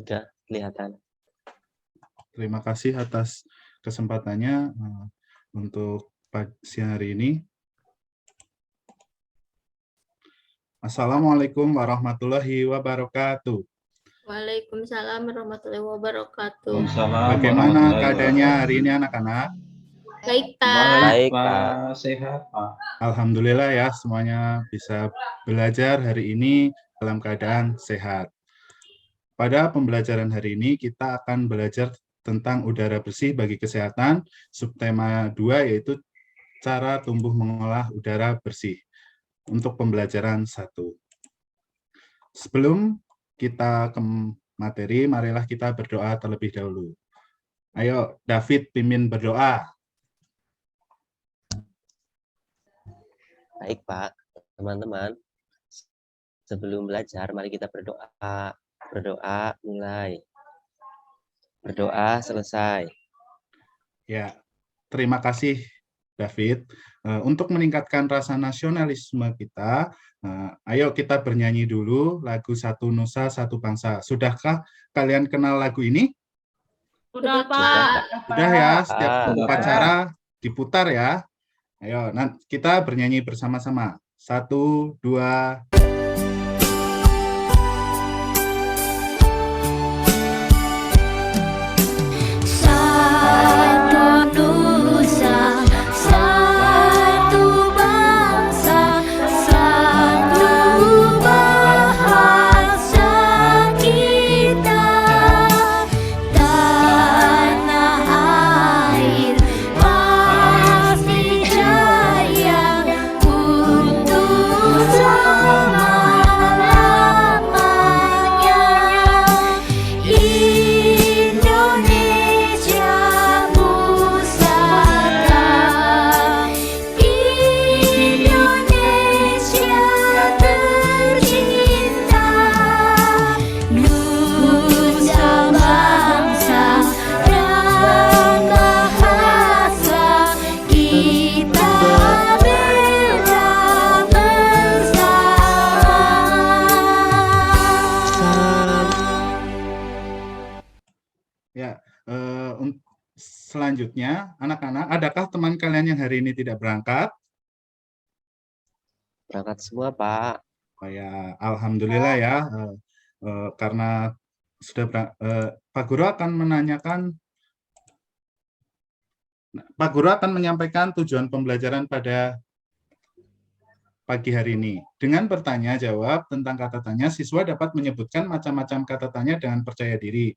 Sudah kelihatan. Terima kasih atas kesempatannya untuk siang hari ini. Assalamualaikum warahmatullahi wabarakatuh. Waalaikumsalam warahmatullahi wabarakatuh. Bagaimana keadaannya hari ini anak-anak? Baik, Pak. Baik, Pak. Pak. Sehat, Pak. Alhamdulillah ya, semuanya bisa belajar hari ini dalam keadaan sehat. Pada pembelajaran hari ini kita akan belajar tentang udara bersih bagi kesehatan, subtema 2 yaitu cara tumbuh mengolah udara bersih untuk pembelajaran 1. Sebelum kita ke materi, marilah kita berdoa terlebih dahulu. Ayo, David pimpin berdoa. Baik, Pak. Teman-teman, sebelum belajar, mari kita berdoa. Berdoa mulai. Berdoa selesai. Ya, terima kasih David. Untuk meningkatkan rasa nasionalisme kita, ayo kita bernyanyi dulu lagu Satu Nusa Satu Bangsa. Sudahkah kalian kenal lagu ini? Sudah, Pak. Sudah ya, setiap Sudah, upacara diputar ya. Ayo, kita bernyanyi bersama-sama. 1, 2. Selanjutnya, anak-anak, adakah teman kalian yang hari ini tidak berangkat? Berangkat semua, Pak. Alhamdulillah ya, karena sudah Pak Guru akan menyampaikan tujuan pembelajaran pada pagi hari ini. Dengan bertanya jawab tentang kata tanya, siswa dapat menyebutkan macam-macam kata tanya dengan percaya diri.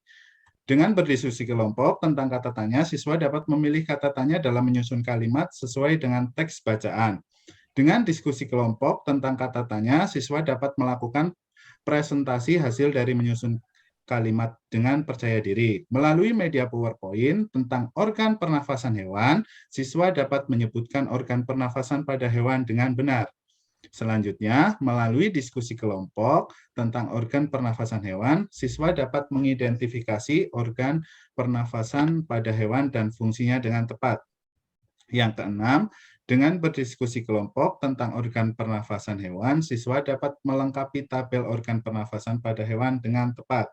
Dengan berdiskusi kelompok tentang kata tanya, siswa dapat memilih kata tanya dalam menyusun kalimat sesuai dengan teks bacaan. Dengan diskusi kelompok tentang kata tanya, siswa dapat melakukan presentasi hasil dari menyusun kalimat dengan percaya diri. Melalui media PowerPoint tentang organ pernafasan hewan, siswa dapat menyebutkan organ pernafasan pada hewan dengan benar. Selanjutnya, melalui diskusi kelompok tentang organ pernafasan hewan, siswa dapat mengidentifikasi organ pernafasan pada hewan dan fungsinya dengan tepat. Yang keenam, dengan berdiskusi kelompok tentang organ pernafasan hewan, siswa dapat melengkapi tabel organ pernafasan pada hewan dengan tepat.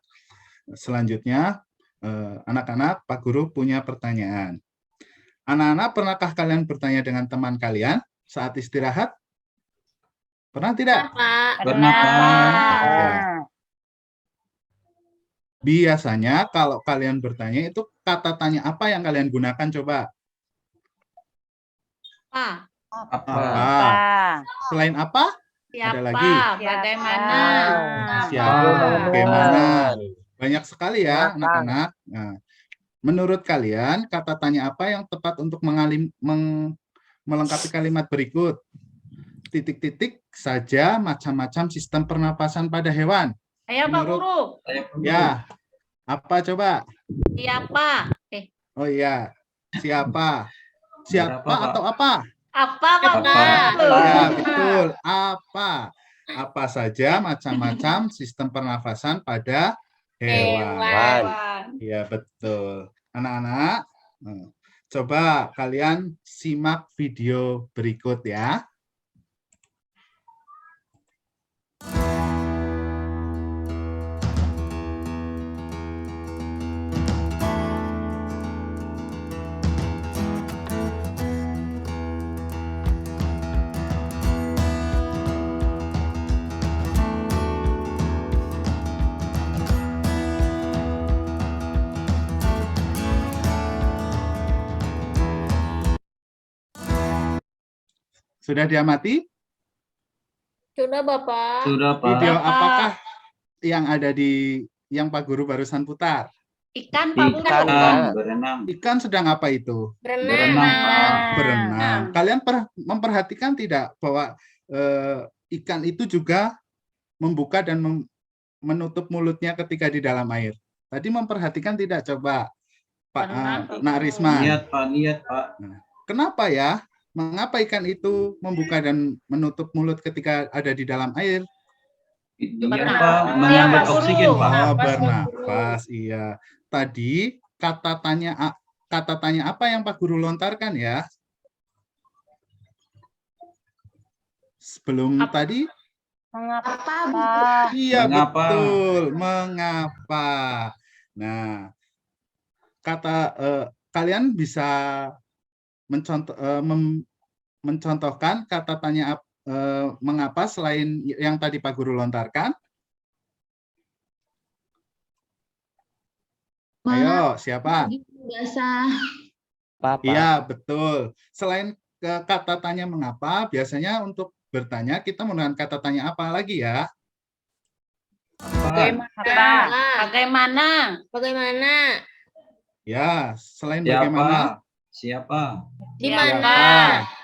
Selanjutnya, anak-anak, Pak Guru punya pertanyaan. Anak-anak, pernahkah kalian bertanya dengan teman kalian saat istirahat? Pernah tidak? Pernah, Pak. Ya. Biasanya kalau kalian bertanya itu kata tanya apa yang kalian gunakan coba? Apa? Selain apa? Siapa? Ada lagi? Bagaimana? Siapa? Bagaimana? Banyak sekali ya anak-anak. Nah, menurut kalian kata tanya apa yang tepat untuk melengkapi kalimat berikut? Titik-titik saja macam-macam sistem pernapasan pada hewan. Ayo, Pak Guru. Ya, apa coba? Siapa? Oh iya, siapa? Siapa atau apa? Apa, Pak Guru? Ya, betul. Apa? Apa saja macam-macam sistem pernafasan pada hewan. Ya, betul. Anak-anak, coba kalian simak video berikut ya. Sudah diamati? Sudah, Bapak. Sudah, Pak. Video Pak. apakah yang ada di yang Pak Guru barusan putar? Ikan, Pak Guru. Ikan, Ikan Pak. berenang. Ikan sedang apa itu? Berenang, Pak. Berenang. Kalian memperhatikan tidak bahwa ikan itu juga membuka dan menutup mulutnya ketika di dalam air? Tadi memperhatikan tidak, coba Pak Nak Risman? Lihat, Pak. Lihat, Pak. Kenapa ya? Mengapa ikan itu membuka dan menutup mulut ketika ada di dalam air? Dia, Bernafas. Pak, Iya, mengambil Pak Guru. oksigen, Pak. Oh, Nafas, Pak bernafas, iya. Tadi kata tanya apa yang Pak Guru lontarkan ya? Sebelum tadi? Mengapa? Iya, Mengapa? betul. Mengapa? Nah, kalian bisa mencontohkan kata tanya mengapa selain yang tadi Pak Guru lontarkan? Ayo, siapa? Apa, Pak? Iya, betul. Selain kata tanya mengapa, biasanya untuk bertanya kita menggunakan kata tanya apa lagi ya? Bagaimana? Bagaimana? Ya, selain Siapa? bagaimana? Siapa? Di Siapa? mana?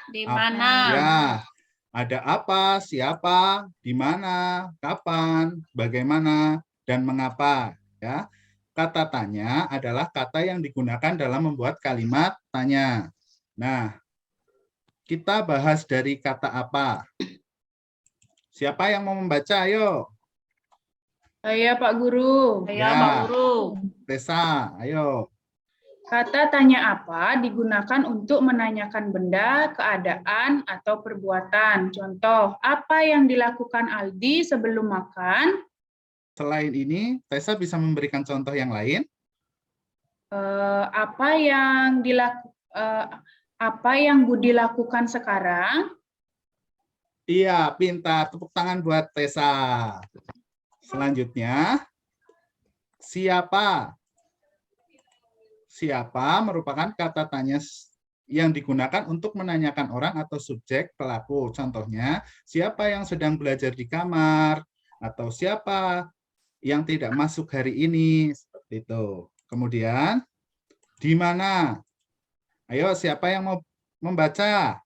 Di mana? Ya, ada apa, siapa, di mana, kapan, bagaimana, dan mengapa. Ya, kata tanya adalah kata yang digunakan dalam membuat kalimat tanya. Nah, kita bahas dari kata apa. Siapa yang mau membaca? Ayo. Saya Pak Guru. Ayo, Ya. Pak Guru. Tessa, ayo. Kata tanya apa digunakan untuk menanyakan benda, keadaan, atau perbuatan. Contoh, apa yang dilakukan Aldi sebelum makan? Selain ini, Tessa bisa memberikan contoh yang lain. Apa yang Budi lakukan sekarang? Iya, pintar. Tepuk tangan buat Tessa. Selanjutnya, siapa? Siapa merupakan kata tanya yang digunakan untuk menanyakan orang atau subjek pelaku. Contohnya, siapa yang sedang belajar di kamar? Atau siapa yang tidak masuk hari ini? Seperti itu. Kemudian, di mana? Ayo, siapa yang mau membaca?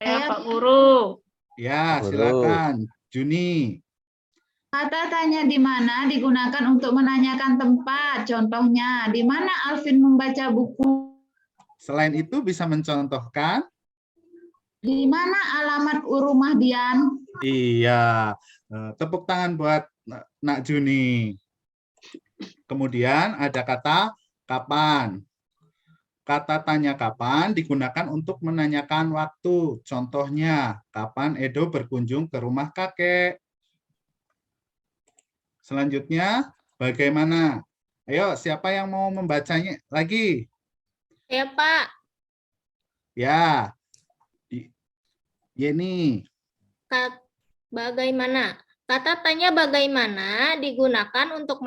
Ayo, Pak Guru. Ya, Guru. silakan. Juni. Kata tanya di mana digunakan untuk menanyakan tempat. Contohnya, di mana Alvin membaca buku? Selain itu bisa mencontohkan? Di mana alamat rumah Dian? Iya. Tepuk tangan buat Nak Juni. Kemudian ada kata kapan. Kata tanya kapan digunakan untuk menanyakan waktu. Contohnya, kapan Edo berkunjung ke rumah kakek? Selanjutnya, bagaimana? Ayo, siapa yang mau membacanya lagi? Ya, Pak. Ya, Yeni. Bagaimana? Kata tanya bagaimana digunakan untuk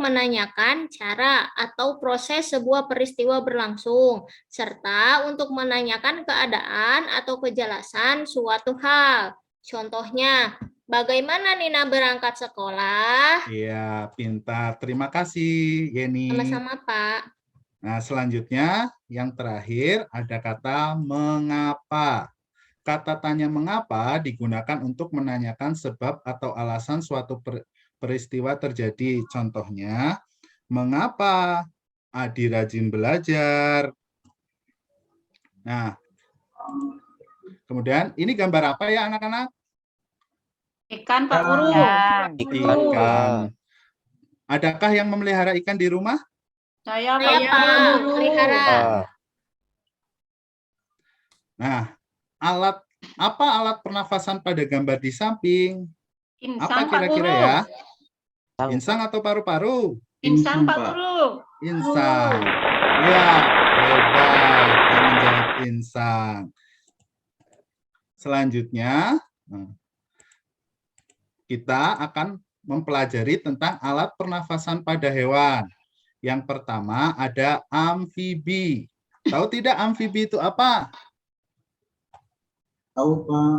menanyakan cara atau proses sebuah peristiwa berlangsung, serta untuk menanyakan keadaan atau kejelasan suatu hal. Contohnya, bagaimana Nina berangkat sekolah? Iya, pintar. Terima kasih, Yeni. Sama-sama, Pak. Nah, selanjutnya yang terakhir ada kata mengapa. Kata tanya mengapa digunakan untuk menanyakan sebab atau alasan suatu peristiwa terjadi. Contohnya, mengapa Adi rajin belajar? Nah, kemudian ini gambar apa ya anak-anak? Ikan, Pak Guru. Ikan. Adakah yang memelihara ikan di rumah? Saya, Saya, Pak Pak Guru. Guru. Pelihara. Nah, apa alat pernafasan pada gambar di samping? Apa Insang, Pak kira-kira Guru. ya? Insang atau paru-paru? Insang, Pak Pak. Guru. Insang. Ya, hebat. Yang menjawab insang. Selanjutnya, kita akan mempelajari tentang alat pernafasan pada hewan. Yang pertama ada amfibi. Tahu tidak amfibi itu apa? Tahu Pak,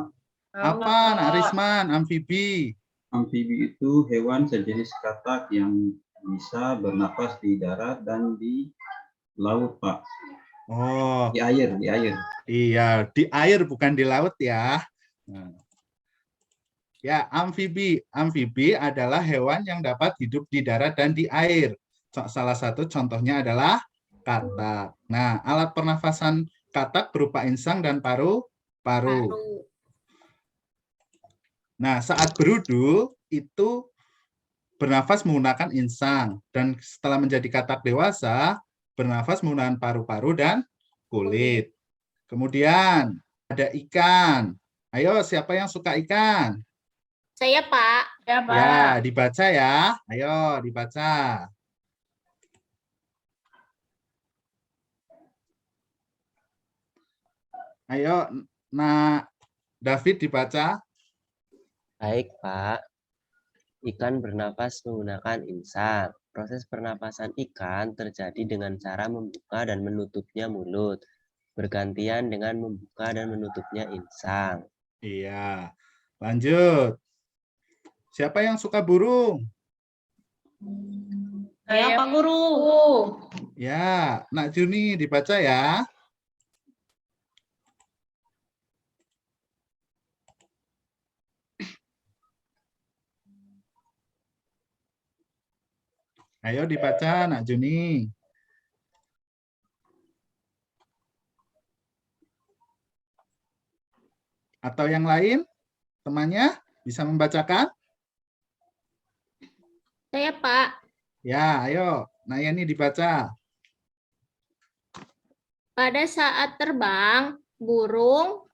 Apa, Nak Risman? Amfibi. amfibi itu hewan sejenis katak yang bisa bernapas di darat dan di laut Pak. Oh, Di air, di air. iya, di air bukan di laut ya. Nah. Ya, amfibi. Amfibi adalah hewan yang dapat hidup di darat dan di air. Salah satu contohnya adalah katak. Nah, alat pernafasan katak berupa insang dan paru-paru. Nah, saat berudu itu bernafas menggunakan insang dan setelah menjadi katak dewasa bernafas menggunakan paru-paru dan kulit. Kemudian ada ikan. Ayo, siapa yang suka ikan? Saya, Pak. Ya, Pak. Ya, dibaca ya. Ayo, dibaca. Ayo, Nak David dibaca. Baik, Pak. Ikan bernafas menggunakan insang. Proses pernapasan ikan terjadi dengan cara membuka dan menutupnya mulut, bergantian dengan membuka dan menutupnya insang. Iya. Lanjut. Siapa yang suka burung? Saya, Pak Guru. Ya, Nak Juni dibaca ya. Ayo dibaca, Nak Juni. Atau yang lain? Temannya bisa membacakan? Saya, Pak. Ya, ayo. Nayani dibaca. Pada saat terbang, burung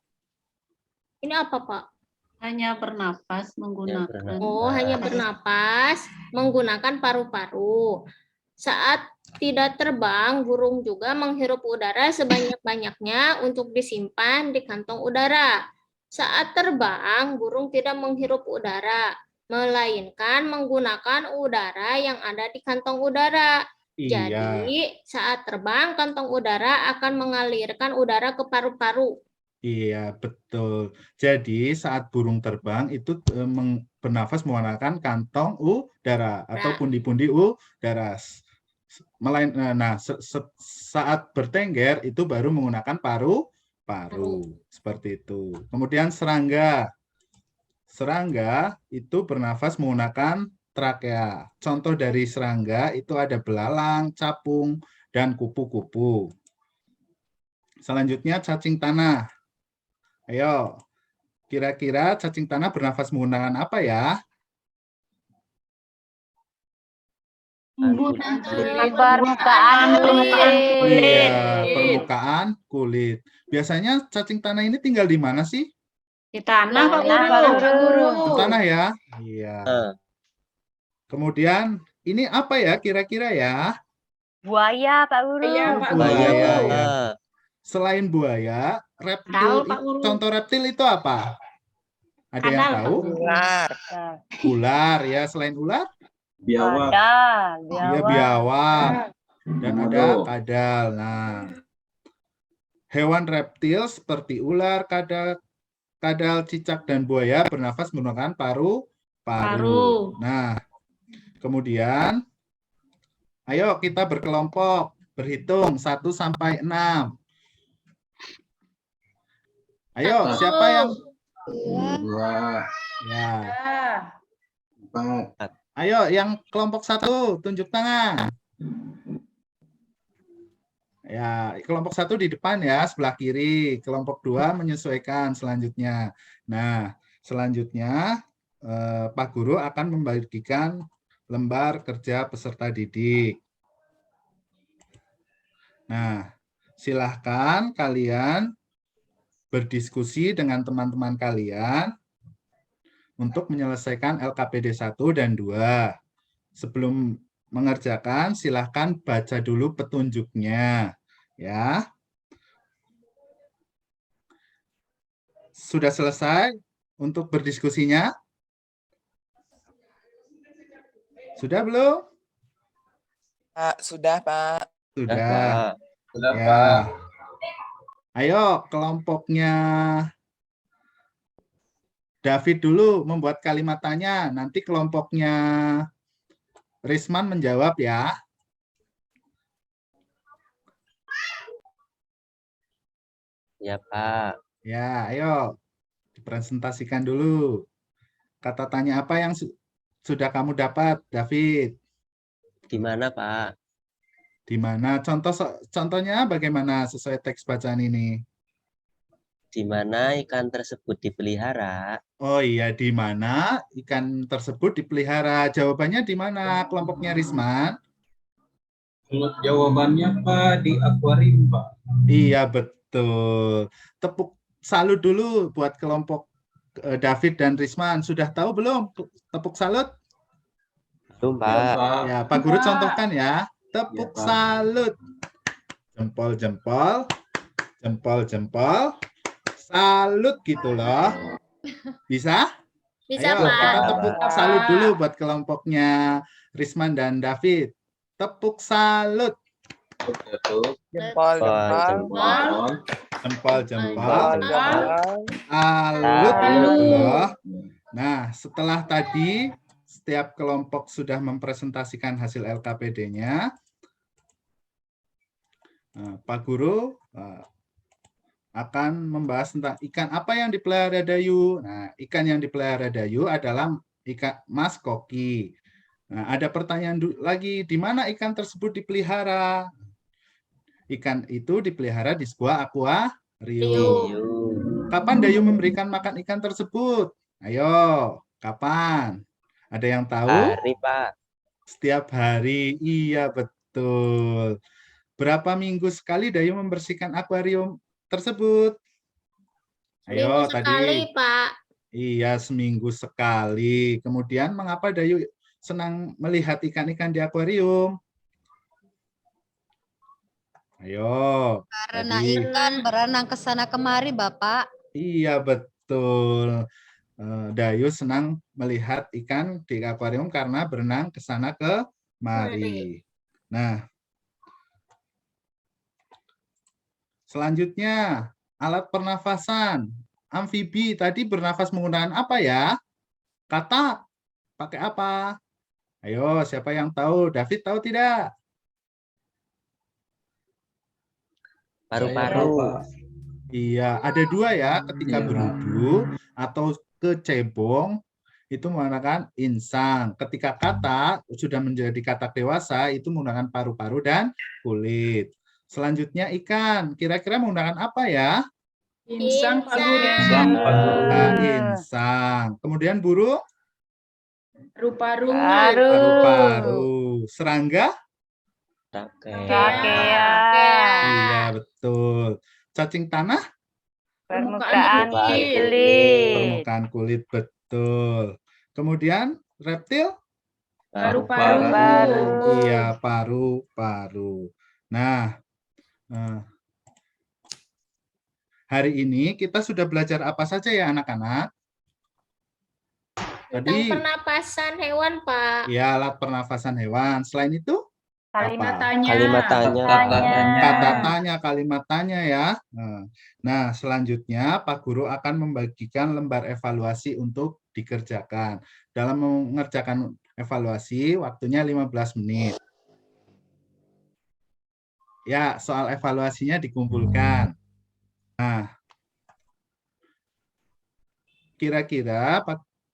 ini apa, Pak? Hanya bernapas Yang menggunakan. Oh, hanya bernapas menggunakan paru-paru. Saat tidak terbang, burung juga menghirup udara sebanyak-banyaknya untuk disimpan di kantong udara. Saat terbang, burung tidak menghirup udara, melainkan menggunakan udara yang ada di kantong udara. Iya. Jadi, saat terbang, kantong udara akan mengalirkan udara ke paru-paru. Iya, betul. Jadi saat burung terbang itu bernafas menggunakan kantong udara atau pundi-pundi udara. Saat bertengger itu baru menggunakan paru-paru. Seperti itu. Kemudian serangga. Serangga itu bernafas menggunakan trakea. Contoh dari serangga itu ada belalang, capung, dan kupu-kupu. Selanjutnya cacing tanah. Ayo, kira-kira cacing tanah bernafas menggunakan apa ya? Permukaan kulit. Iya, permukaan kulit. Biasanya cacing tanah ini tinggal di mana sih? Di tanah, Pak Tanah, Guru. Pak Guru. Di tanah ya? Iya. Kemudian ini apa ya kira-kira ya? Buaya, Pak Guru. Iya, Pak Guru. Buaya ya. Ah, Selain buaya, Tahu, reptil, Pak Guru. contoh reptil itu apa? Ada yang Kadal, tahu? Pak Guru. Ular. Ular ya, selain ular? Biawak. Iya, biawak. Dan ada Komodo. kadal. Nah, hewan reptil seperti ular, kadal, cicak, dan buaya bernafas menggunakan paru-paru. Nah, kemudian, ayo kita berkelompok, berhitung 1 sampai 6. Ayo, siapa yang? 2, Ya. 4, Ayo, yang kelompok 1, tunjuk tangan. Ya, kelompok 1 di depan ya, sebelah kiri. Kelompok 2 menyesuaikan selanjutnya. Nah, selanjutnya Pak Guru akan membagikan lembar kerja peserta didik. Nah, silahkan kalian berdiskusi dengan teman-teman kalian untuk menyelesaikan LKPD 1 dan 2. Sebelum mengerjakan, silahkan baca dulu petunjuknya. Ya. Sudah selesai untuk berdiskusinya? Sudah belum? Pak, sudah, Pak. Sudah. Pak. Ya. Ayo, kelompoknya David dulu membuat kalimat tanya, nanti kelompoknya Risman menjawab ya. Ya, Pak. Ya, ayo dipresentasikan dulu. Kata tanya apa yang sudah kamu dapat, David? Di mana, Pak? Di mana? Contohnya bagaimana sesuai teks bacaan ini? Di mana ikan tersebut dipelihara? Oh iya, di mana ikan tersebut dipelihara? Jawabannya di mana kelompoknya Risman? Jawabannya Pak di akuarium Pak. Iya, betul. Tepuk salut dulu buat kelompok David dan Risman. Sudah tahu belum tepuk salut? Belum, Ya, Pak. Pak. Ya, Pak Guru Pak. contohkan ya. Tepuk Ya, Pak. salut. Jempol, jempol. Jempol, jempol. Salut gitu loh. Bisa? Bisa, Ayo, Pak. kita tepuk Pak. salut dulu buat kelompoknya Risman dan David. Tepuk salut. Jatuh. Jempol, jempol. Jempol. Jempol, jempol. Jempol, jempol. Salut Salut. gitu loh. Nah, setelah tadi setiap kelompok sudah mempresentasikan hasil LKPD-nya, Pak Guru akan membahas tentang ikan apa yang dipelihara Dayu. Nah, ikan yang dipelihara Dayu adalah ikan mas koki. Nah, ada pertanyaan lagi, di mana ikan tersebut dipelihara? Ikan itu dipelihara di sebuah akuarium. Kapan Dayu memberikan makan ikan tersebut? Ayo, kapan? Ada yang tahu? Hari, Pak. Setiap hari, iya betul. Berapa minggu sekali Dayu membersihkan akuarium tersebut? Ayo, Seminggu sekali, tadi. Pak. Iya, seminggu sekali. Kemudian mengapa Dayu senang melihat ikan-ikan di akuarium? Ayo. Karena tadi. ikan berenang ke sana kemari, Bapak. Iya, betul. Dayu senang melihat ikan di akuarium karena berenang ke sana kemari. Nah, selanjutnya alat pernafasan. Amfibi tadi bernafas menggunakan apa ya? Kata pakai apa? Ayo, siapa yang tahu? David tahu tidak? Paru-paru. Iya, ada dua ya. Ketika Iya. berudu atau kecebong itu menggunakan insang. Ketika kata sudah menjadi katak dewasa itu menggunakan paru-paru dan kulit. Selanjutnya ikan. Kira-kira menggunakan apa ya? Insang, Pak Guru. Insang, Pak Guru. Nah, insang. Kemudian burung? Paru-paru. Paru-paru. Serangga? Rakea. Iya, betul. Cacing tanah? Permukaan kulit. Permukaan kulit, betul. Kemudian reptil? Paru-paru. Iya, paru-paru. Nah, hari ini kita sudah belajar apa saja ya anak-anak? Tentang pernapasan hewan, Pak. Ya, alat pernafasan hewan. Selain itu? Kalimat Apa? tanya. Kalimat tanya. Kata tanya, kalimat tanya ya. Nah, selanjutnya Pak Guru akan membagikan lembar evaluasi untuk dikerjakan. Dalam mengerjakan evaluasi, waktunya 15 menit. Ya, soal evaluasinya dikumpulkan. Nah, kira-kira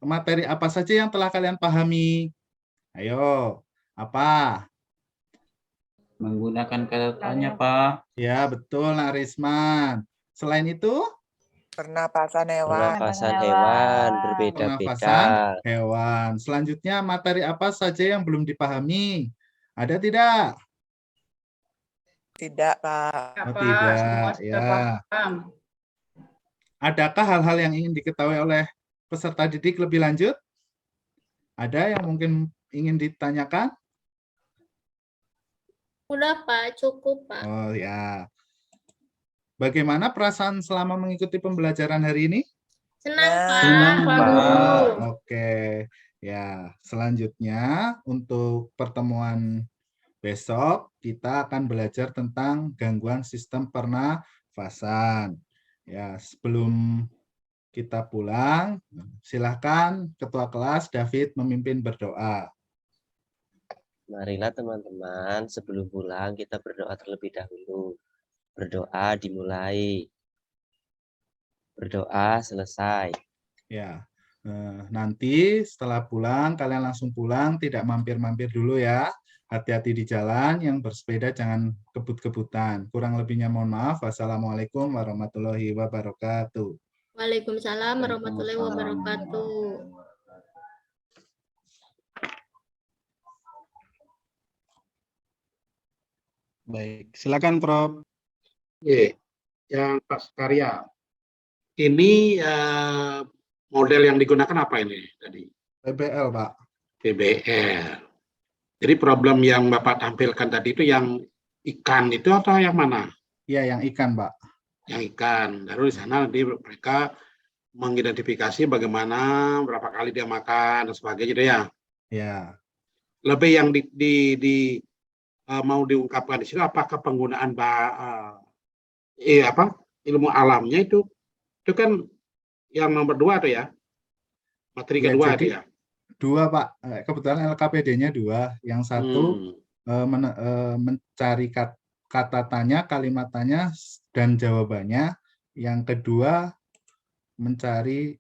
materi apa saja yang telah kalian pahami? Ayo, apa? Menggunakan kata tanya, Pak. Ya, betul, Nak Risman. Selain itu? Pernapasan hewan. Pernapasan hewan Pernafasan berbeda-beda. hewan. Selanjutnya, materi apa saja yang belum dipahami? Ada tidak? Tidak, Pak. Oh, Pak, tidak, semua sudah ya. paham. Adakah hal-hal yang ingin diketahui oleh peserta didik lebih lanjut? Ada yang mungkin ingin ditanyakan? Udah, Pak. Cukup, Pak. Oh ya. Bagaimana perasaan selama mengikuti pembelajaran hari ini? Senang, Pak. Senang, Pak Pak. Guru. Oke. Ya, selanjutnya untuk pertemuan besok kita akan belajar tentang gangguan sistem pernafasan. Ya, sebelum kita pulang. Silakan Ketua kelas David memimpin berdoa. Marilah teman-teman, sebelum pulang kita berdoa terlebih dahulu. Berdoa dimulai. Berdoa selesai. Ya, nanti setelah pulang, kalian langsung pulang, tidak mampir-mampir dulu ya. Hati-hati di jalan, yang bersepeda jangan kebut-kebutan. Kurang lebihnya mohon maaf. Wassalamualaikum warahmatullahi wabarakatuh. Waalaikumsalam warahmatullahi wabarakatuh. Baik, silakan Prof. Yang Pak Karya, ini model yang digunakan apa ini tadi? PBL, Pak. PBL. Jadi problem yang Bapak tampilkan tadi itu yang ikan itu atau yang mana? Iya, yang ikan, Pak. Yang ikan. Lalu di sana nanti mereka mengidentifikasi bagaimana, berapa kali dia makan dan sebagainya gitu ya. Ya. Lebih yang mau diungkapkan di sini, apakah penggunaan ilmu alamnya itu kan yang nomor 2 tuh ya, materi Ya, kedua jadi, itu ya. 2, Pak. Kebetulan LKPD-nya 2. Yang satu mencari kata tanya, kalimat tanya, dan jawabannya. Yang kedua mencari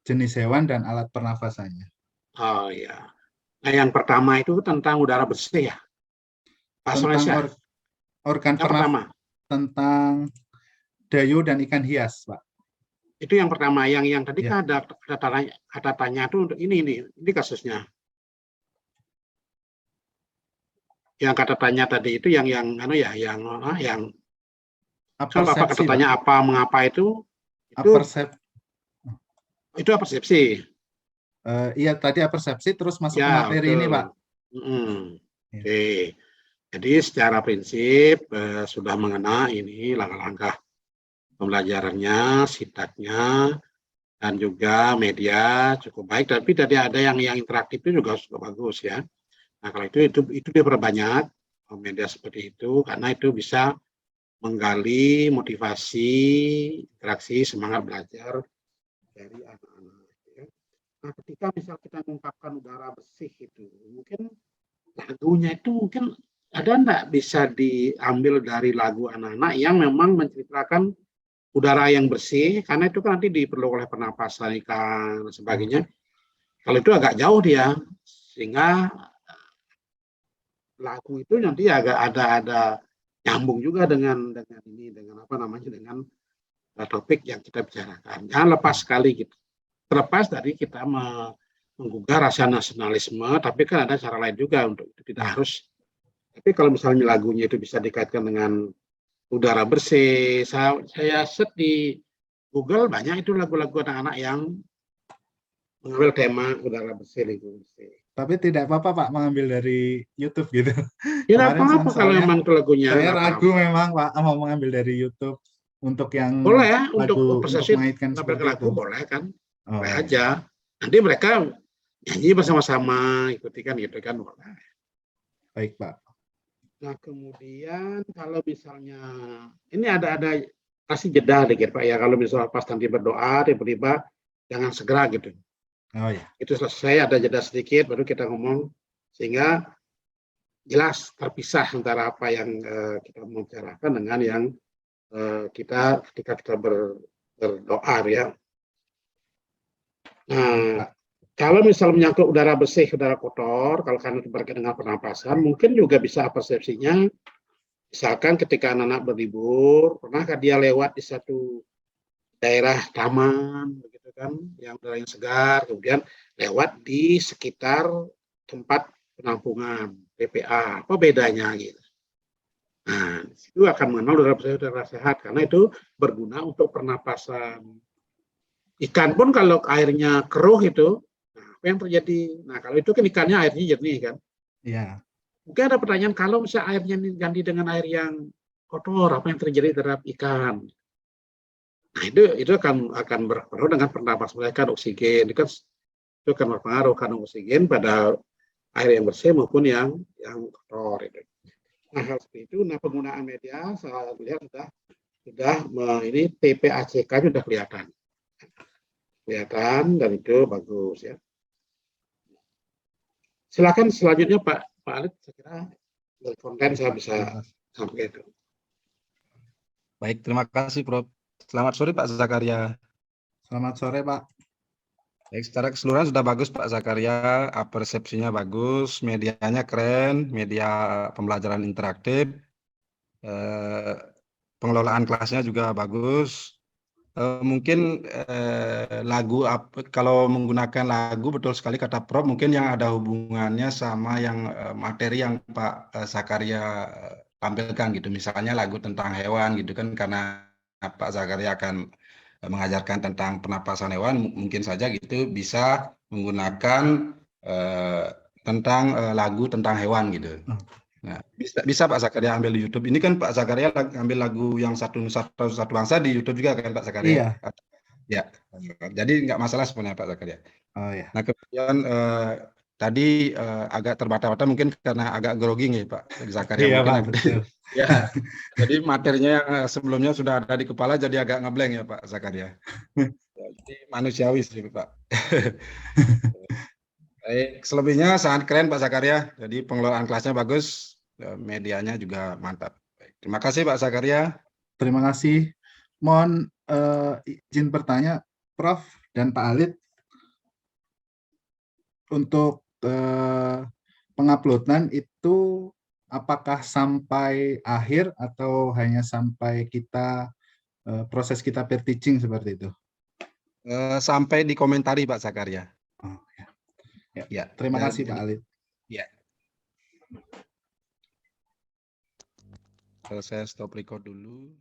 jenis hewan dan alat pernafasannya. Oh ya. Nah, yang pertama itu tentang udara bersih ya. Tentang organ pernafasan, tentang dayu dan ikan hias, Pak. Itu yang pertama. Yang tadi kan ada kata tanya itu untuk ini kasusnya. Yang kata tanya tadi itu yang apa kata tanya apa mengapa itu persepsi. Iya, tadi persepsi terus masuk ke materi ini, Pak. Oke. Jadi secara prinsip sudah mengenal ini langkah-langkah pembelajarannya, sintaknya, dan juga media cukup baik. Tapi tadi ada yang interaktif itu juga sudah bagus ya. Nah, kalau itu diperbanyak media seperti itu karena itu bisa menggali motivasi, interaksi, semangat belajar dari anak-anak. Ya. Nah, ketika misal kita mengungkapkan udara bersih itu, mungkin lagunya itu mungkin ada enggak bisa diambil dari lagu anak-anak yang memang menceritakan udara yang bersih, karena itu kan nanti diperlukan oleh pernapasan ikan dan sebagainya. Kalau itu agak jauh dia, sehingga lagu itu nanti agak ada nyambung juga dengan topik yang kita bicarakan. Jangan lepas sekali gitu. Terlepas dari kita menggugah rasa nasionalisme, tapi kan ada cara lain juga untuk itu, tidak harus. Tapi kalau misalnya lagunya itu bisa dikaitkan dengan udara bersih, saya set di Google banyak itu lagu-lagu anak-anak yang mengambil tema udara bersih, lingkungan bersih. Tapi tidak apa-apa, Pak, mengambil dari YouTube gitu. Tidak apa-apa kalau memang itu lagunya. Saya ragu memang, Pak, mau mengambil dari YouTube untuk yang boleh ya, lagu, untuk persesi mengaitkan lagu boleh kan, boleh aja. Nanti mereka nyanyi bersama-sama, ikuti kan gitu kan boleh. Baik, Pak. Nah, kemudian kalau misalnya ini ada kasih jeda dikit Pak ya, kalau misalnya pas nanti berdoa tiba-tiba jangan segera gitu. Oh ya. Itu selesai, ada jeda sedikit baru kita ngomong sehingga jelas terpisah antara apa yang kita mau bicarakan dengan yang ketika kita berdoa ya. Nah, kalau misalnya menyangkut udara bersih, udara kotor, kalau karena berkaitan dengan pernapasan, mungkin juga bisa persepsinya, misalkan ketika anak-anak berlibur, pernahkah dia lewat di satu daerah taman, begitu kan, yang udara yang segar, kemudian lewat di sekitar tempat penampungan PPA, apa bedanya gitu. Nah, itu akan mengenal udara bersih, udara sehat, karena itu berguna untuk pernapasan. Ikan pun kalau airnya keruh itu, apa yang terjadi? Nah, kalau itu kan ikannya airnya jernih kan? Iya. Mungkin ada pertanyaan, kalau misalnya airnya diganti dengan air yang kotor, apa yang terjadi terhadap ikan? Nah, itu akan berpengaruh dengan pernapasan mereka, oksigen. Itu akan berpengaruh karena oksigen pada air yang bersih maupun yang kotor. Itu. Nah, hal seperti itu. Nah, penggunaan media saya lihat sudah ini TPACK sudah kelihatan. kelihatan dan itu bagus ya. Silakan selanjutnya Pak Alif, saya kira dari konten saya bisa sampai itu. Baik, terima kasih Prof. Selamat sore Pak Zakaria. Selamat sore, Pak. Baik, secara keseluruhan sudah bagus Pak Zakaria, persepsinya bagus, medianya keren, media pembelajaran interaktif, pengelolaan kelasnya juga bagus. Mungkin lagu kalau menggunakan lagu betul sekali kata Prof, mungkin yang ada hubungannya sama yang materi yang Pak Zakaria tampilkan gitu, misalnya lagu tentang hewan gitu kan, karena Pak Zakaria akan mengajarkan tentang pernapasan hewan, mungkin saja gitu bisa menggunakan tentang lagu tentang hewan gitu. Nah, bisa Pak Zakaria ambil di YouTube. Ini kan Pak Zakaria ambil lagu yang Satu Nusa Satu Bangsa di YouTube juga kan Pak Zakaria? Iya. Ya, jadi nggak masalah sebenarnya Pak Zakaria. Oh ya. Nah kemudian tadi agak terbata-bata mungkin karena agak grogi nih Pak Zakaria. Iya, mungkin Pak, betul. Ya, jadi materinya yang sebelumnya sudah ada di kepala jadi agak ngeblank ya Pak Zakaria. Jadi manusiawi sih Pak. Baik, selebihnya sangat keren Pak Zakaria. Jadi pengelolaan kelasnya bagus, medianya juga mantap. Baik, terima kasih Pak Zakaria. Terima kasih. Mohon izin bertanya, Prof dan Pak Alit, untuk penguploadan itu apakah sampai akhir atau hanya sampai kita proses kita peer teaching seperti itu? Sampai dikomentari Pak Zakaria. Oh, ya. Ya, Terima kasih Pak Alit. Ya. Saya stop record dulu.